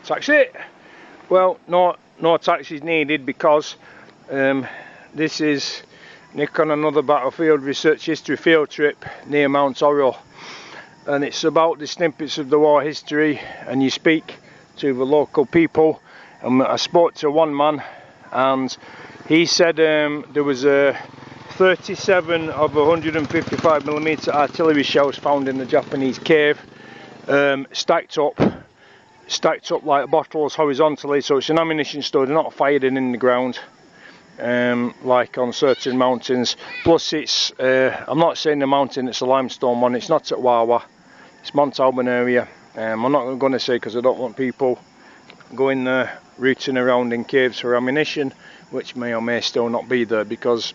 Taxi! Well, no taxis needed, because this is Nick on another battlefield research history field trip near Mount Oro, and it's about the snippets of the war history, and you speak to the local people. And I spoke to one man, and he said there was 37 of 155mm artillery shells found in the Japanese cave, stacked up like bottles horizontally, so it's an ammunition store. They're not fired in the ground like on certain mountains. Plus it's I'm not saying the mountain, it's a limestone one. It's not at Wawa, it's Mount Auburn area. I'm not going to say, because I don't want people going there rooting around in caves for ammunition, which may or may still not be there, because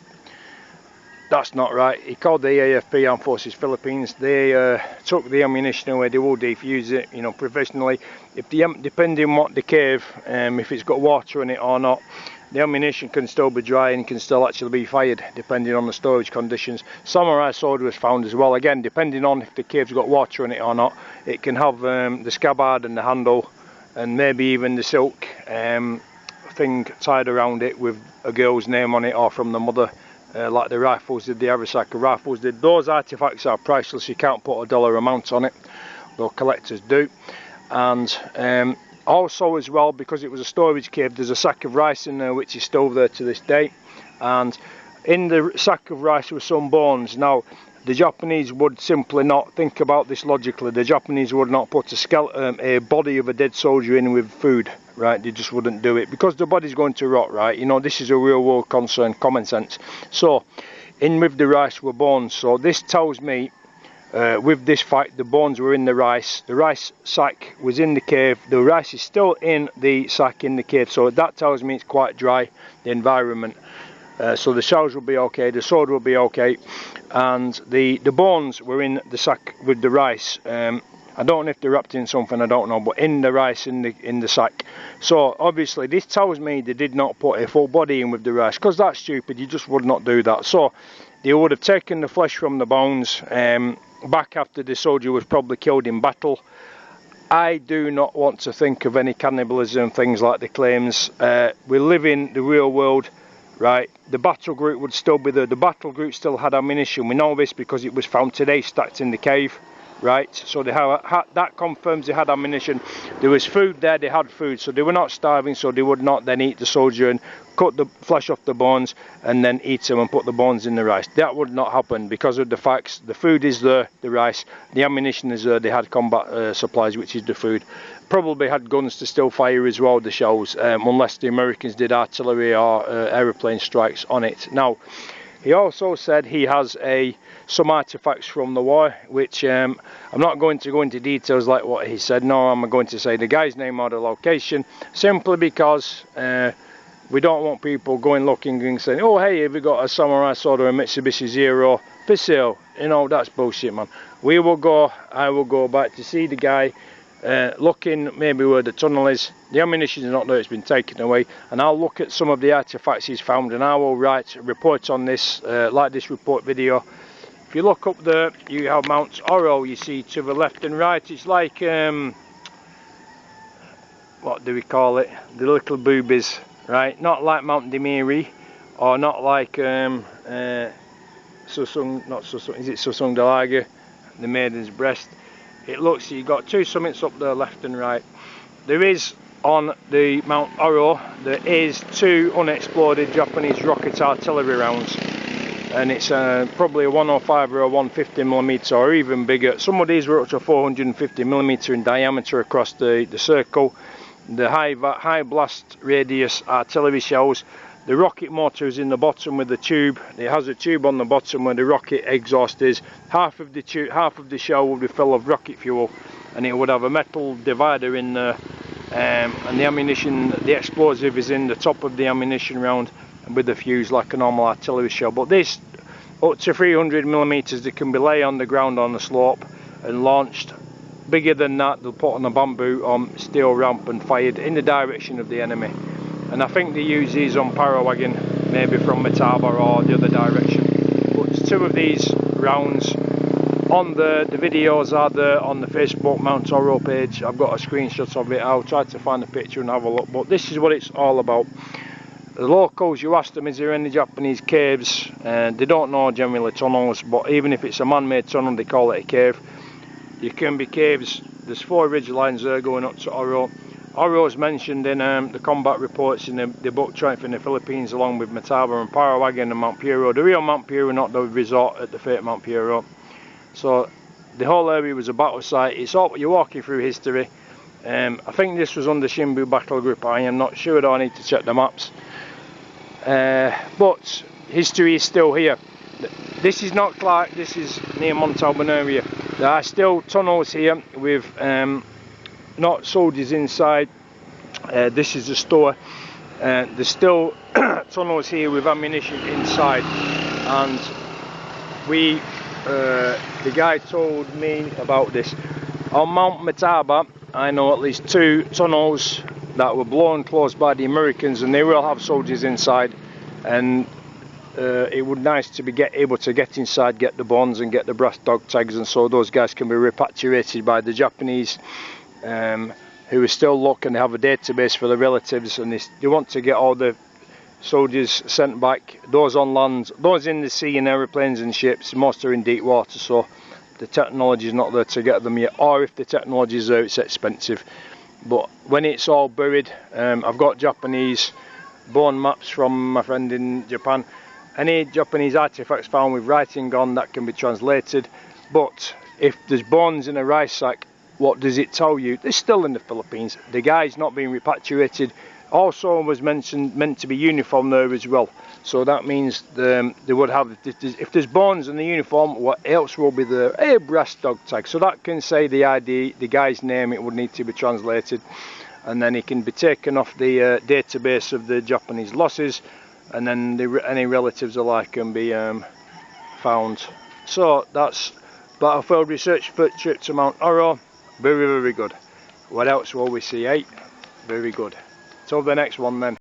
that's not right. He called the AFP, Armed Forces Philippines. They took the ammunition away. They will defuse it, you know, professionally. If depending on what the cave, if it's got water in it or not, the ammunition can still be dry and can still actually be fired, depending on the storage conditions. Samurai sword was found as well. Again, depending on if the cave's got water in it or not, it can have the scabbard and the handle, and maybe even the silk thing tied around it with a girl's name on it, or from the mother. Like the rifles did, the Arisaka rifles did. Those artifacts are priceless. You can't put a dollar amount on it, though collectors do. And also as well, because it was a storage cave, there's a sack of rice in there which is still there to this day. And in the sack of rice were some bones. Now the Japanese would simply not think about this logically. The Japanese would not put a skeleton, a body of a dead soldier in with food, right? They just wouldn't do it, because the body's going to rot, right? You know, this is a real world concern, common sense. So in with the rice were bones. So this tells me with this fact, the bones were in the rice sack was in the cave, the rice is still in the sack in the cave, so that tells me it's quite dry, the environment. So the shells will be okay, the sword will be okay, and the bones were in the sack with the rice. I don't know if they're wrapped in something, I don't know, but in the rice in the sack. So obviously this tells me they did not put a full body in with the rice, because that's stupid. You just would not do that. So they would have taken the flesh from the bones back after the soldier was probably killed in battle. I do not want to think of any cannibalism, things like the claims. We live in the real world, right? The battle group would still be there. The battle group still had ammunition. We know this because it was found today stacked in the cave, right? So they that confirms they had ammunition. There was food there, they had food, so they were not starving, so they would not then eat the soldier and cut the flesh off the bones and then eat them and put the bones in the rice. That would not happen, because of the facts. The food is there, the rice, the ammunition is there, they had combat supplies, which is the food. Probably had guns to still fire as well, the shells, unless the Americans did artillery or aeroplane strikes on it. Now, he also said he has some artifacts from the war, which I'm not going to go into details like what he said. No, I'm going to say the guy's name or the location, simply because we don't want people going looking and saying, oh hey, have you got a samurai sword or a Mitsubishi Zero for sale? You know, that's bullshit, man. I will go back to see the guy, looking maybe where the tunnel is. The ammunition is not there, it's been taken away, and I'll look at some of the artifacts he's found, and I will write a report on this, like this report video. If you look up there, you have Mount Oro, you see to the left and right. It's like what do we call it, the little boobies, right? Not like Mount Demiri, or not like Susung, not Susung, is it Susung Dalaga, the Maiden's Breast. It looks, you've got two summits up there, left and right. There is, on the Mount Oro, there is 2 unexploded Japanese rocket artillery rounds, and it's probably a 105 or a 150mm or even bigger. Some of these were up to 450mm in diameter across the circle. The high blast radius artillery shells. The rocket motor is in the bottom with the tube. It has a tube on the bottom where the rocket exhaust is. Half of the shell will be full of rocket fuel, and it would have a metal divider in there, and the ammunition, the explosive is in the top of the ammunition round with the fuse like a normal artillery shell. But this, up to 300mm, they can be laid on the ground on the slope and launched. Bigger than that, they'll put on a bamboo or steel ramp and fired in the direction of the enemy. And I think they use these on Parawagon, maybe from Mataba or the other direction. But 2 of these rounds on the videos are there on the Facebook Mount Oro page. I've got a screenshot of it. I'll try to find a picture and have a look, but this is what it's all about. The locals, you ask them, is there any Japanese caves? They don't know generally tunnels, but even if it's a man-made tunnel, they call it a cave. You can be caves. There's 4 ridge lines there going up to Oro. Oro is mentioned in the combat reports in the book Triumph in the Philippines, along with Mataba and Parawagan and Mount Piero. The real Mount Piero, not the resort at the fake Mount Piero. So the whole area was a battle site. It's all, you're walking through history. I think this was under Shimbu Battle Group. I am not sure, though. I need to check the maps. But history is still here. This is not Clark, this is near Montalban area. There are still tunnels here with not soldiers inside. This is the store. There's still tunnels here with ammunition inside, and the guy told me about this. On Mount Mataba, I know at least 2 tunnels that were blown closed by the Americans, and they will have soldiers inside, and it would be nice to be able to get inside, get the bonds and get the brass dog tags, and so those guys can be repatriated by the Japanese, who are still looking. They have a database for the relatives, and they want to get all the soldiers sent back, those on land, those in the sea in aeroplanes and ships. Most are in deep water, so the technology is not there to get them yet, or if the technology is there, it's expensive. But when it's all buried, I've got Japanese bone maps from my friend in Japan. Any Japanese artifacts found with writing on, that can be translated. But if there's bones in a rice sack, what does it tell you? They're still in the Philippines. The guy's not being repatriated. Also was meant to be uniform there as well. So that means they would have, if there's bones in the uniform, what else will be there? A brass dog tag. So that can say the ID, the guy's name. It would need to be translated, and then it can be taken off the database of the Japanese losses, and then any relatives alike can be found. So that's Battlefield Research trip to Mount Oro. Very, very good. What else will we see, eh? Very good. Till the next one then.